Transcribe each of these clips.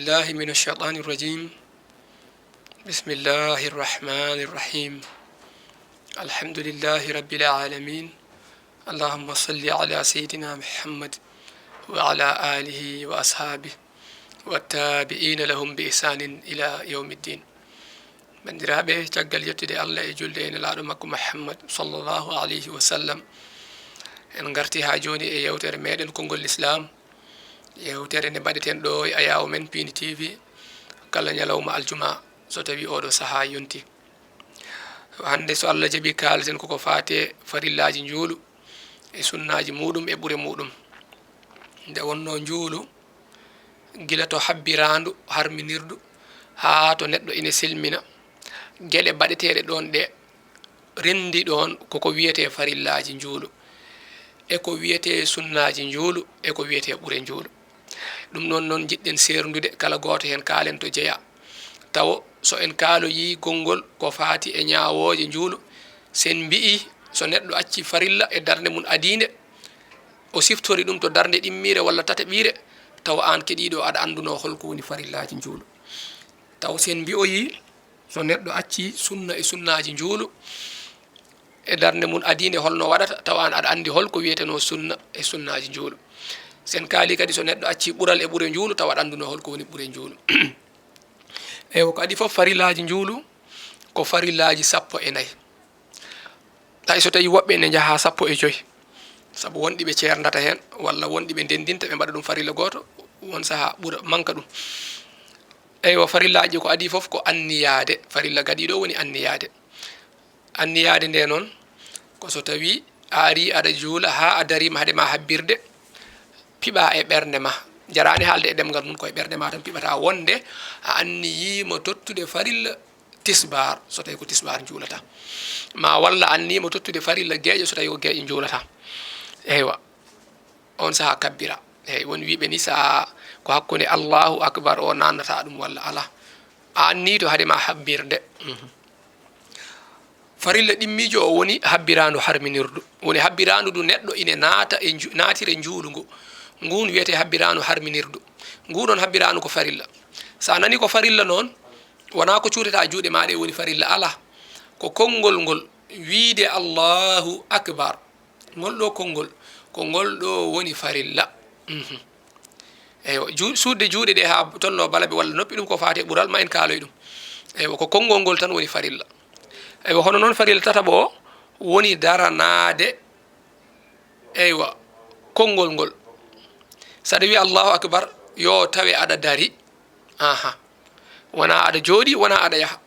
بالله من الشيطان الرجيم بسم الله الرحمن الرحيم الحمد لله رب العالمين اللهم صل على سيدنا محمد وعلى آله وأصحابه والتابعين لهم بإحسان إلى يوم الدين bandiraɓe caggal yettude allah e julde ene laaɗo makko Muhammad sallallahu alayhi wa sallam en garti ha joni e yewtere meɗen konngol l'islam yewtere nde mbaɗeten ɗo e ayawo men Pini TV kala ñalawma aljuma so tawi oɗo saaha yonti hande so Allah jaaɓi kalten koko fate farillaji njuulu e sunnaji muɗum e ɓuure muɗum nde wonno njuulu gila to habbirandu harminirdu ha to neɗɗo ina silmina gueɗe baɗeteɗe ɗon ɗe rendi ɗon koko wiyete farillaji njuulu e ko wiyete sunnaji njuulu e ko wiyete ɓuure njuulu ɗum noon jiɗɗen serdude kala goto hen kaalen to jeeya taw so en kaaloyi gongol ko faati e ñawoje njuulu sen mbi'i so neɗɗo acci farilla e darde mum adinde o siftori ɗum to darde ɗimmire walla tataɓire taw an keɗiɗo aɗa anduno holko woni farillaji njuulu taw sen mbi'oyi so neɗɗo acci sunna e sunnaji njuulu e darde mum adinde holno waɗata taw an aɗa andi holko wiyeteno sunna e sunnaji njuulu sen kaali kadi so neɗɗo acci ɓuural e ɓuure njuulu taw aɗa anduno holko woni ɓuure njuulu eyi ko adi fof farillaji njuulu ko farillaji 14 tawi so tawi woɓɓe ne jaaha 15 saabu wonɗiɓe ceerdata hen walla wonɗiɓe ndendinta ɓe mbaɗa ɗum farilla goto won saaha ɓuura manka ɗum eywa farillaji ko adi fof ko anniyade farilla gaɗiɗo woni anniyade anniyade nde noon ko so tawi a ari aɗa juula ha a darima haade ma habbirde piɓa e ɓernde ma jarani haalde e ɗemgal mum koye ɓernde ma tan piɓata wonde a anniyima tottude farilla tisbar so tawi ko tisbar juulata ma walla annima tottude farilla gueƴe so tawi ko gueƴe juulata eywa on saaha kabbira eyyi won wiɓe ni sa ko hakkude allahu akbar o nannata ɗum walla ala a anni to haade ma habbirde farilla ɗimmijo o woni habbirandu harminirdu woni habbirandu ndu neɗɗo ine naata e naatire njuulu ngu ngun wiyete habbirandu harminirdu nguɗon habbirandu ko farilla sa nani ko farilla noon wona ko cuutata juuɗe maɗa e woni farilla ala ko konngol ngol wiide allahu akbar ngol ɗo konngol ko ngol ɗo woni farilla eyyi suudde juuɗe ɗe ha tonno balaɓe walla noppi ɗum ko fate ɓuural ma en kaaloy ɗum eyyi ko konngol ngol tan woni farilla eyyi hono noon farilla tataɓo o woni daranade eywa konngol ngol saɗa wiya allahu akbar yo tawe aɗa dari wona aɗa jooɗi wona aɗa yaaha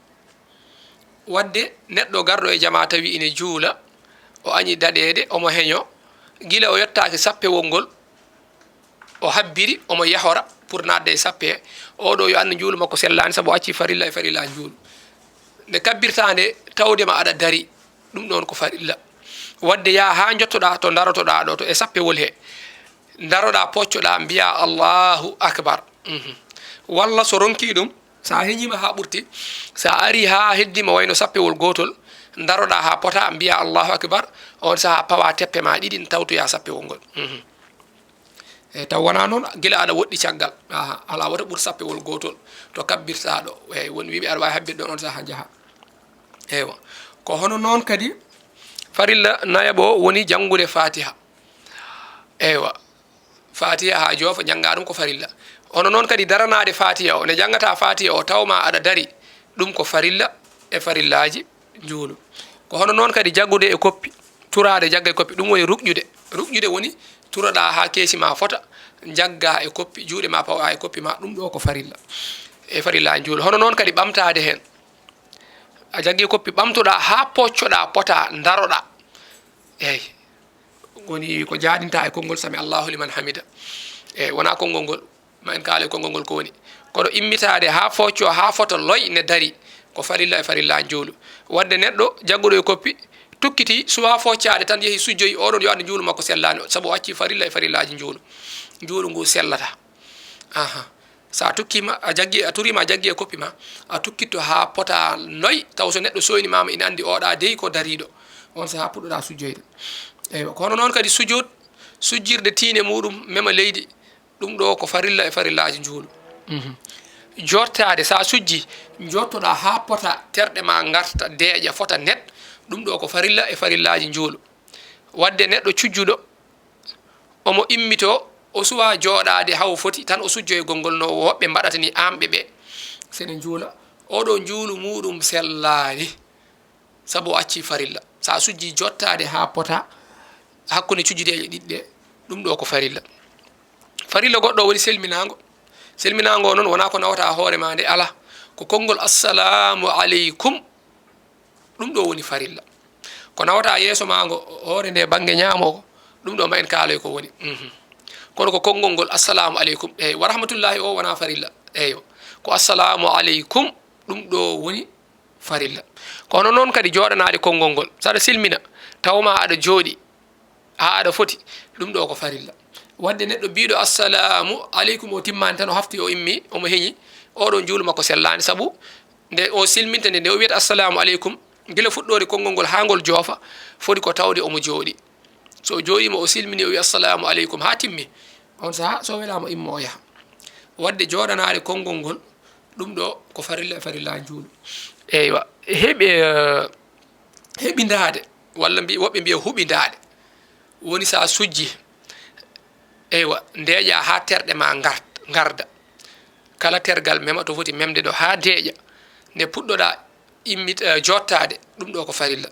wadde neɗɗo garɗo e jama tawi ine juula o añi daɗede omo heeño guila o yettaki sappewol ngol o habbiri omo yahora pour nadde e sappe oɗo yo andu juulu makko sellani saabu o acci farilla e farilla juulu nde kabbirtande tawdema aɗa dari ɗum ɗon ko farilla wadde ya ha jottoɗa to darotoɗa ɗo to e sappewol he daroɗa poccoɗa mbiya allahu akbar walla so ronki ɗum sa heñima ha ɓurti sa ari ha heddima wayno sappewol gotol daroɗa ha pota mbiya allahu akbar on saaha pawa teppe ma ɗiɗi tawtoya sappewol ngol e taw wona noon guila aɗa woɗɗi caggal ala wata ɓuur sappewol gotol to kabbirtaɗo eyyi won wiɓe aɗa wawi habbirde on saaha jaaha eywa ko hono noon kadi farilla nayaɓo woni janngude fatiha eywa fatiha ha joofa jangga ɗum ko farilla hono noon kadi daranade fatiha o ne jangata fatiha o tawma aɗa dari ɗum ko farilla e farillaji njuulu ko hono noon kadi jaggude e koppi turade jagga e koppi ɗum woni ruƴƴude woni turoɗa ha keesi ma fota jagga e koppi juuɗe ma pawa e koppi ma ɗum ɗo ko farilla e farilla njuulu hono noon kadi ɓamtade hen a jaggi koppi ɓamtoɗa ha poccoɗa pota daroɗa eyyi woni ko jaɗinta e konngol sami allahu liman hamida eyyi wona konngol ngol ma en kaala e konngol ngol ko woni kono immitade ha focco ha foto loy ne dari ko farilla e farilla njuulu wadde neɗɗo jagguɗo e koppi tukkiti suwa foccade tan yeehi sujjoyi oɗon yo ande njuulu makko sellani saabu o acci farilla e farillaji njuulu ngu sellata sa tukkima a turima a jaggi e koppi ma a tukkitto ha pota noy taw so neɗɗo soynimama ina andi oɗa dey ko dariɗo on saaha puɗɗoɗa sujjoyde eyyi ko hono noon kadi sujjirde tiine muɗum mema leydi ɗum ɗo ko farilla e farillaji njuulu jortade sa sujji jottoɗa ha pota terɗe ma garta deeƴa fota net ɗum ɗo ko farilla e farillaji juulu wadde neɗɗo cujjuɗo omo immito o suwa jooɗade haw foti tan o sujjoye gongol no woɓɓe mbaɗata ni amɓe ɓe sene juula oɗo juulu muɗum sellani sabu o acci farilla sa sujji jottade ha pota hakkude cujjudeje ɗiɗɗe ɗum ɗo ko farilla farilla goɗɗo woni selminago selminago noon wona ko nawata hoore ma nde ala ko konngol assalamu aleykum ɗum ɗo woni farilla ko nawata yeeso mago hoore nde banggue ñaamo ko ɗum ɗo ma en kaaloy ko woni kono ko konngol ngol assalamu aleykum eyi wa rahmatullahi o wona farilla eyo ko assalamu aleykum ɗum ɗo woni farilla kono noon kadi joɗanade konngol ngol saɗa silmina tawma aɗa jooɗi ha aɗa foti ɗum ɗo ko farilla wadde neɗɗo biɗo assalamu aleykum o timmani tan o hafti o immi omo heeñi oɗon juuluma ko sellani saabu nde o silminta nde o wiyata assalamu aleykum gila fuɗɗode konngol ngol ha ngol joofa foti ko tawde omo jooɗi so jooɗima o silmini o wi assalamu aleykum ha timmi on saha so welama immo o yaha wadde joɗanade konngol ngol ɗum ɗo ko farilla e farilla juulu eywa heɓidade walla woɓɓe mbiya huɓidade woni sa sujji eywa ndeeƴa ha terɗe ma garda kala tergal mema to foti memde ɗo ha deeƴa nde puɗɗoɗa immita jottade ɗum ɗo ko farilla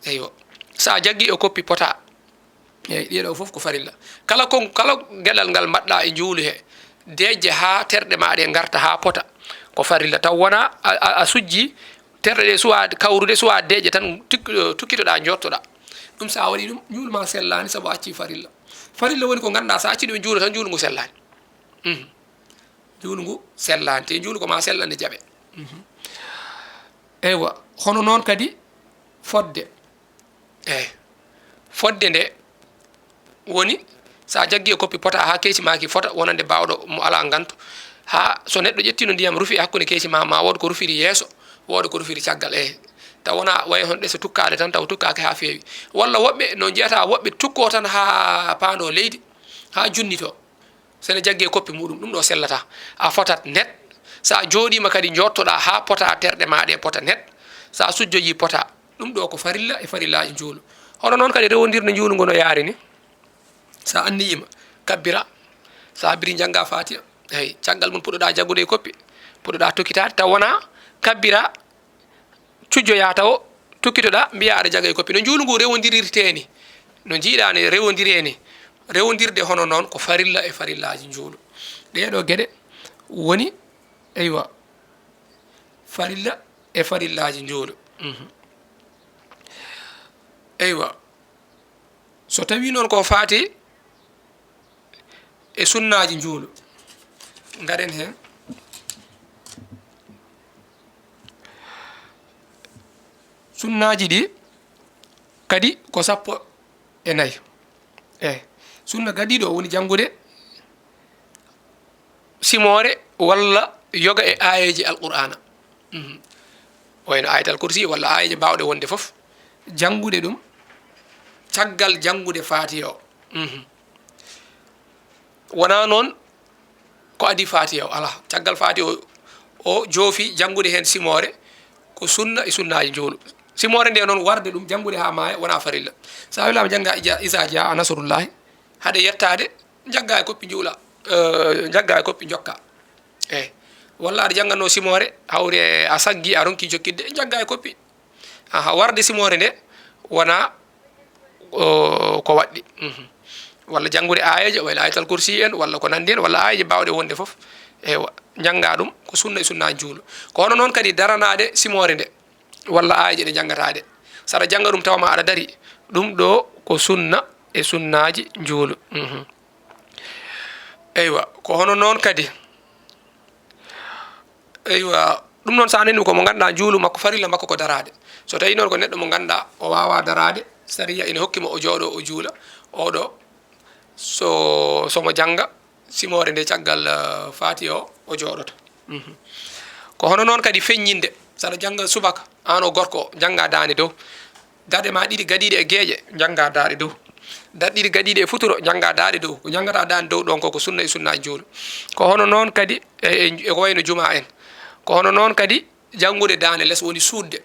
eywa sa jaggi o koppi pota eyyi ɗiɗo foof ko farilla kala gueɗal ngal mbaɗɗa e juulu he deeƴe ha terɗe maɗe garta ha pota ko farilla taw wona a sujji terɗe ɗe suwa kawrude suwa deeƴe tan tukkitoɗa jottoɗa ɗum sa waɗi ɗum juuluma sellani saabu acci farilla farilla woni ko ganduɗa sa acci ɗum e juulo tan juulu ngu sellani juulu ngu sellani te juulu ko ma sellande jaaɓe eywa hono noon kadi fodde eyyi fodde nde woni sa jaggi e koppi pota ha keeci maki fota wonande bawɗo mo ala gantu ha so neɗɗo ƴettino ndiyam rufi hakkude keeci ma woda ko rufiri yeeso woda ko rufiri caggal eyyi taw wona way hon ɗe so tukkade tan taw tukkake ha feewi walla woɓɓe no jeyata woɓɓe tukko tan ha paando leydi ha junnito sene jaggi e koppi muɗum ɗum ɗo sellata a fotat net sa jooɗima kadi jottoɗa ha pota terɗe maɗe pota net sa sujjoji pota ɗum ɗo ko farilla e farillaji juulu hono noon kadi rewodirde juulu ngo no yaari ni sa anniyima kabbira sa biri jangga fatiha eyyi caggal mum puɗɗoɗa jaggude e koppi puɗɗoɗa tokkitade taw wona kabbira cujjoya taw tukkitoɗa mbiya aɗa jaga e koppi no juulu ngu rewodirirteni no jiiɗani rewodireni rewodirde hono noon ko farilla e farillaji juulu ɗeɗo gueɗe woni eywa farilla e farillaji juulu eywa so tawi noon ko faati e sunnaji juulu garen hen sunnaji ɗi kadi ko 14 eyyi sunna gadiɗo woni janggude simore walla yoga e ayeji alqur'ana wayno ayatal kursi walla ayeje bawɗe wonde foof jangude ɗum caggal jangude fatiha o wona noon ko adi fatiha o ala caggal fatiha o joofi jangude hen simore ko sunna e sunnaji juulu simore nde noon warde ɗum jangude ha maya wona farilla sa welama jangga isa dia a nasrullahi haade yettade jagga e koppi juula jagga e koppi jokka eyyi walla aɗa jangganno simore hawre a saggi a ronki jokkidde jagga e koppi aha warde simore nde wona ko waɗɗi walla jangude ayeje wayla ayatal kursi en walla ko nandi en walla ayeje bawɗe wonde foof eywa jangga ɗum ko sunna e sunnaji juulu ko hono noon kadi daranade simore nde walla ayeje ɗe jangatade saɗa janga ɗum tawma aɗa dari ɗum ɗo ko sunna e sunnaji juulu eywa ko hono noon kadi eywa ɗum noon sa nani ko mo ganduɗa juulu makko farilla makko ko darade so tawi noon ko neɗɗo mo ganduɗa o wawa darade sariya ina hokkimo o jooɗo o juula oɗo somo janga simore nde caggal fatiha o jooɗoto ko hono noon kadi feññinde saɗa janga subaka an o gorko janga dande dow darde ma ɗiɗi gadiɗe e gueeƴe janga dande dow darɗiɗi gaɗiɗi e futuro janga daɗe dow ko jangata dani dow ɗon ko sunna e sunnaji juulo ko hono noon kadi e ko wayno juma en ko hono noon kadi jangude dane less woni suudde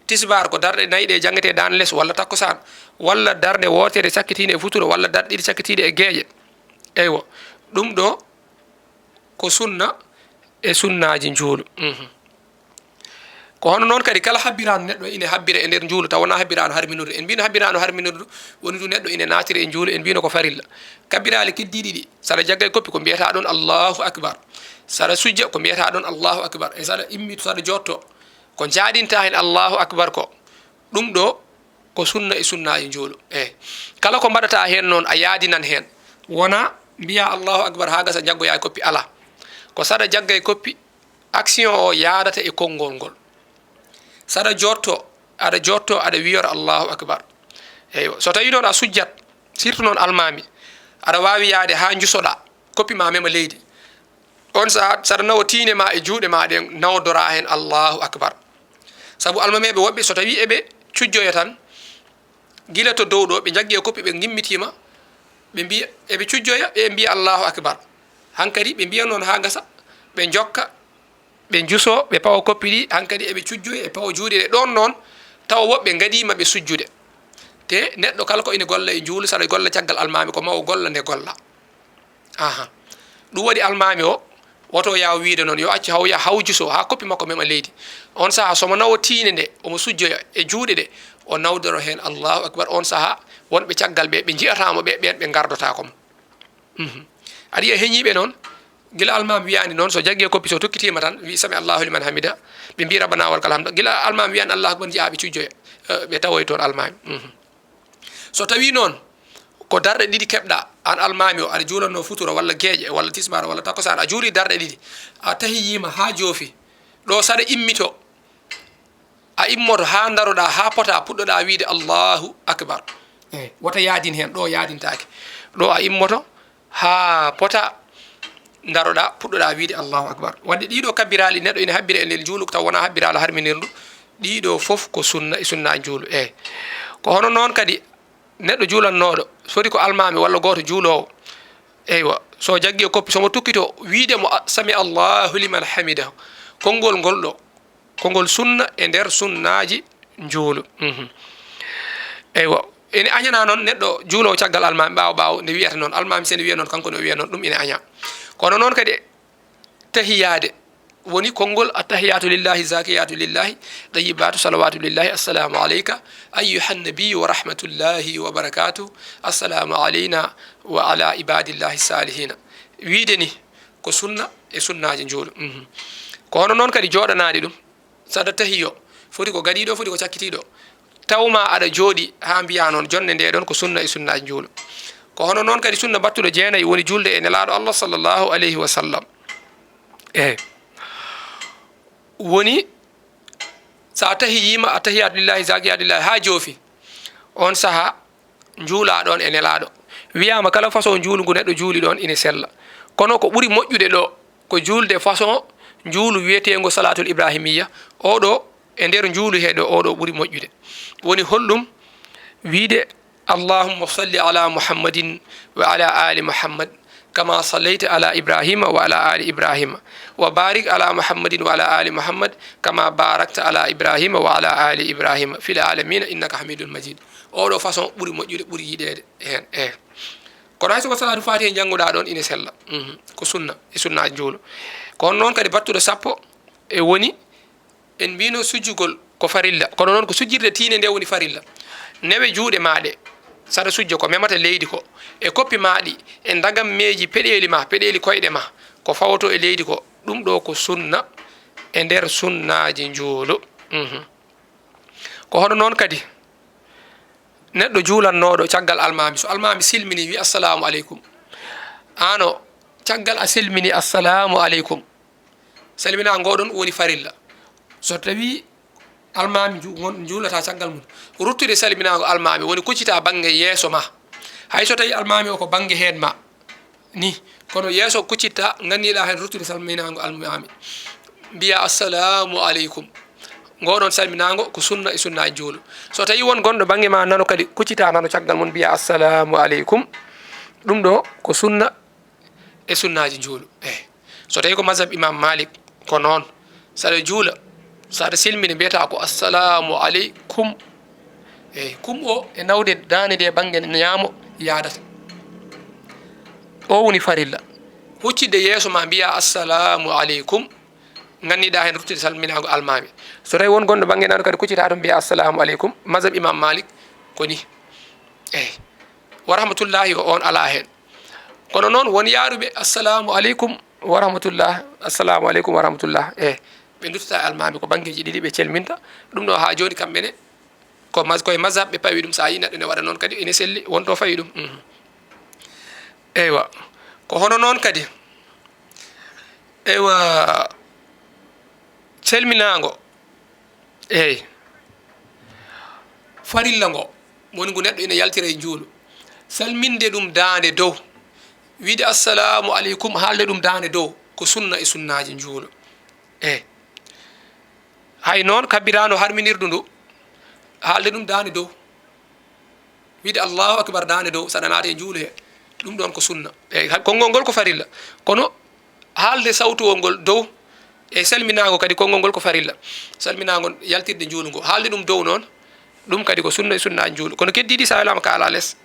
tisbar ko darɗe nayyi ɗe jangete dane less walla takkosan walla darde wotere sakkitine e futuro walla darɗiɗi sakkitiɗe e gueƴe eywa ɗum ɗo ko sunna e sunnaji juulu ko hono noon kadi kala habbirano neɗɗo ine habbira e nder juulu taw wona habbirano harminurde en mbino habbirano harminurde woni du neɗɗo ine natiri e juulu en mbino ko farilla kabbirali keddiɗi ɗi saɗa jagga e koppi ko mbiyata ɗon allahu akbar saɗa sujja ko mbiyata ɗon allahu akbar e saɗa immito saɗa jotto ko jaɗinta hen allahu akbar ko ɗum ɗo ko sunna e sunnaji juulu kala ko mbaɗata hen noon a yaadinan hen wona mbiya allahu akbar ha gasa jaggoya e koppi ala ko saɗa jagga e koppi action o yaadata e konngol ngol saɗa jotto aɗa wiyora allahu akbar eyyo so tawi noon a sujjat surtout noon almami aɗa wawi yaade ha jusoɗa koppi ma mema leydi on saɗa nawa tiine ma e juuɗe ma ɗe nawdora hen allahu akbar saabu almameɓe woɓɓe so tawi eɓe cujjoya tan guila to dow ɗo ɓe jaggi e koppi ɓe gimmitima ɓe mbiya eɓe cujjoya ɓe mbiya allahu akbar hankkadi ɓe mbiya noon ha gasa ɓe jokka ɓe juso ɓe pawa koppi ɗi hankkadi eɓe cujjoya e pawa juuɗe ɗe ɗon noon tawa woɓɓe gadima ɓe sujjude te neɗɗo kala ko ine golla e juulu saɗa golla caggal almami ko mawo golla nde golla ɗum waɗi almami o woto yaw wiide noon yo accu hawya haw juso ha koppi makko mema leydi on saaha somo nawa tiine nde omo sujjoya e juuɗe ɗe o nawdoro hen allahu akbar on saaha wonɓe caggal ɓe jiyatamo ɓen ɓe gardotakomo aɗa yiya heeñiɓe noon gila almami wiyani noon so jaggi e koppi so tokkitima tan wi sami allahu liman hamida ɓe mbi rabbana walkal hamd gila almami wiyani allahu akbar jiiha ɓe cujjoya ɓe tawoy toon almami so tawi noon ko darɗe ɗiɗi keɓɗa an almami o aɗa juulanno futuro walla gueƴe walla tismara walla takkosan a juuli darɗe ɗiɗi a tahiyima ha joofi ɗo saɗa immito a immoto ha daroɗa ha pota puɗɗoɗa wiide allahu akbar wota yaadin hen ɗo yaadintake ɗo a immoto ha pota daroɗa puɗɗoɗa wiide allahu akbar wadde ɗiɗo kabbirali neɗɗo ine habbira e nder juulu taw wona habbiralo harminirdu ɗiɗo foof ko sunna e sunna juulu ko hono noon kadi neɗɗo juulannoɗo sori ko almami walla goto juulowo eywa so jaggi e koppi somo tukkito wiidemo sami allahu liman hamidahu konngol ngol ɗo konngol sunna e nder sunnaji juulu eywa ene añana noon neɗɗo juulowo caggal almami ɓawa nde wiyata noon almami sene wiya noon kanko ne wiya noon ɗum ine aña kono noon kadi tahiyade woni konngol attahiyatu lillahi zakiyatu lillahi tayyibatu salawatu lillahi assalamu aleyka ayyuha nabiyu wa rahmatullahi wa barakatuh assalamu aleyna wa ala ibadillahi salihina wiide ni ko sunna e sunnaji juulu ko hono noon kadi joɗanade ɗum saɗa tahiyo foti ko gaɗiɗo foti ko cakkitiɗo tawma aɗa jooɗi ha mbiya noon jonde nde ɗon ko sunna e sunnaji juulu ko hono noon kadi sunna battuɗo jeenayyi woni julde e nelaɗo allah sallllahu alayhi wa sallam woni sa tahiyima a tahiyatu lillahi zakiyatu lillahi ha joofi on saaha juula ɗon e nelaɗo wiyama kala façon juulgu neɗɗo juuli ɗon ine sella kono ko ɓuuri moƴƴude ɗo ko julde façon juulu wiyetego salatul ibrahimiya oɗo e nder juulu heɗo oɗo ɓuuri moƴƴude woni holɗum wiide allahumma salli ala muhammadin wa ala ali muhammad kama sallayta ala ibrahima wa ala ali ibrahima wa barik ala muhammadin wa ala ali muhammad kama barakta ala ibrahima wa ala ali ibrahima fil alamina innaka hamidun majid oɗo façon ɓuuri moƴƴude ɓuuri yiɗede hen kono hay soko salatu fatiha jannguɗa ɗon ine sella ko sunna e sunnaji juulu kono noon kadi battuɗo sappo e woni en mbino sujjugol ko farilla kono noon ko sujjirde tiine nde woni farilla newe juuɗe maɗe saɗa sujja ko memata leydi ko e koppi maɗi e dagammeji peɗeli ma peɗeli koyɗe ma ko fawoto e leydi ko ɗum ɗo ko sunna e nder sunnaji juulu ko hono noon kadi neɗɗo juulannoɗo caggal almami so almami silmini wi assalamu aleykum ano caggal a silmini assalamu aleykum salmina ngoɗon woni farilla so tawi almami juulata caggal mum ruttude salminago almami woni kuccita banggue yeeso ma hay so tawi almami o ko banggue hen ma ni kono yeeso kuccitta ganniɗa hen ruttude salminago almami mbiya assalamu aleykum ngoɗon salminago ko sunna e sunnaji juulu so tawi won gonɗo banggue ma nano kadi kuccita nano caggal mon mbiya assalamu aleykum ɗum ɗo ko sunna e sunnaji juulu eyyi so tawi ko mazhab imam malik ko noon saɗa juula saɗa silmini mbiyata ko assalamu aleykum eyyi kum o e nawde dande nde banggue ñaamo yadata o woni farilla huccidde yeeso ma mbiya assalamu aleykum ganniɗa hen ruttide salminago almami so tawi won gonɗo banggue nano kadi kuccita ɗum mbiya assalamu aleykum mazhab imam malik koni eyyi wa rahmatullahi o on ala hen kono noon won yaaruɓe assalamu aleykum wa rahmatullah assalamu aleykum wa rahmatullah eyyi ɓe duttata almami ko banggueji ɗiɗi ɓe celminta ɗum ɗo ha joni kamɓene koye mazhab ɓe pawi ɗum sa yi neɗɗo ne waɗa noon kadi ene selli wonto fawi ɗum eywa ko hono noon kadi eywa celminago eyyi farilla ngo woni ngu neɗɗo ina yaltira e juulu salminde ɗum dande dow wiide assalamu aleykum haalde ɗum dande dow ko sunna e sunnaji juulu eyyi hay noon kabbirano harminirdu ndu haalde ɗum dande dow wiide allahu akbar dande dow saɗa naata e juulu he ɗum ɗon ko sunna eyyi konngol ngol ko farilla kono haalde sawtuwol ngol dow e salminago kadi konngol ngol ko farilla salminago yaltirde juulu ngo haalde ɗum dow noon ɗum kadi ko sunna e sunnaji juulu kono keddiɗi sa welama ka ala less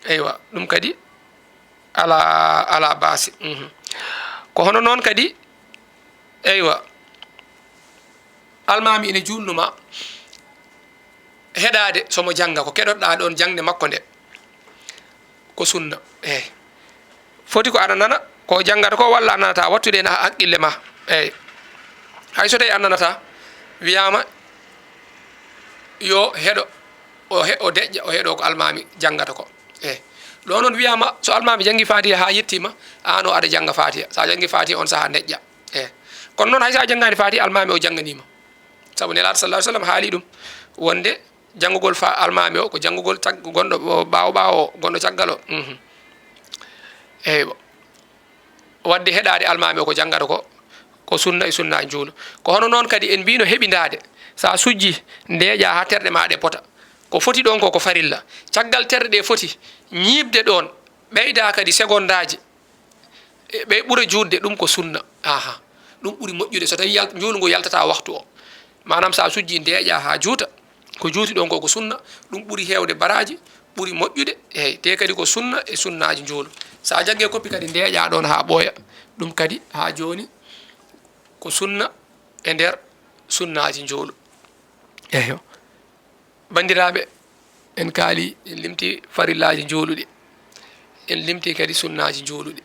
eywa ɗum kadi ala baasi ko hono noon kadi eywa almami ine julnuma heɗade somo jangga ko keɗotoɗa ɗon jangde makko nde ko sunna eyyi foti ko aɗa nana ko janggata ko walla a nanata wattude ena haqqille ma eyyi hay so tawi a nanata wiyama yo heɗo o deƴƴa o heeɗo ko almami janggata ko eyyi ɗo noon wiyama so almami janggi fatiha ha yettima an o aɗa jangga fatiha sa janggi fatiha on saaha deƴƴa eyyi kono noon hay sa janggani fatiha almami o jangganima saabu nelaɗo sallah sallam haali ɗum wonde janggugol almami o ko janggugol gonɗo ɓawo gonɗo caggal o eyyi wadde heɗade almami o ko janggata ko sunna e sunna juulu ko hono noon kadi en mbino heɓidade sa sujji ndeeƴa ha terɗe ma ɗe pota ko foti ɗon ko farilla caggal terɗe ɗe foti ñiibde ɗon ɓeyda kadi secondaji ɓe ɓuura juutde ɗum ko sunna aha ɗum ɓuuri moƴƴude so tawi juulu ngu yaltata waktu o manam sa sujji ndeeƴa ha juuta ko juuti ɗon ko sunna ɗum ɓuuri hewde baraji ɓuuri moƴƴude eyyi te kadi ko sunna e sunnaji juulu sa jagge koppi kadi ndeeƴa ɗon ha ɓooya ɗum kadi ha joni ko sunna e nder sunnaji juulu eyyo bandiraɓe en kaali en limti farillaji juuluɗi en limti kadi sunnaji juuluɗi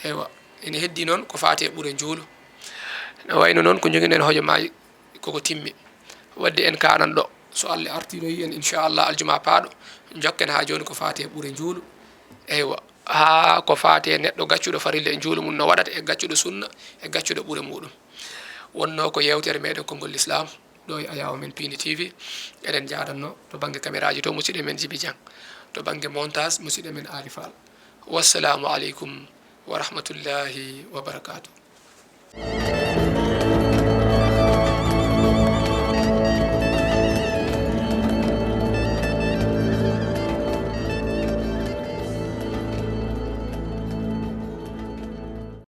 eywa ene heddi noon ko faati e ɓuure juulu no wayno noon ko joguiɗen hojomaji koko timmi wadde en kanan ɗo so Allah artiroyi en inchallah aljuma paaɗo jokken ha joni ko faati e ɓuure juulu eywa ha ko faati e neɗɗo gaccuɗo farilla e juulu mum no waɗata e gaccuɗo sunna e gaccuɗo ɓuure muɗum wonno ko yewtere meɗen konngol l'islam ɗo e ayaw men Pini TV eɗen jadanno to banggue caméra ji to musidɗo men Djiby Diang to banggue montage musidɗo men Ali Fall wassalamu aleykum wa rahmatullahi wa barakatuh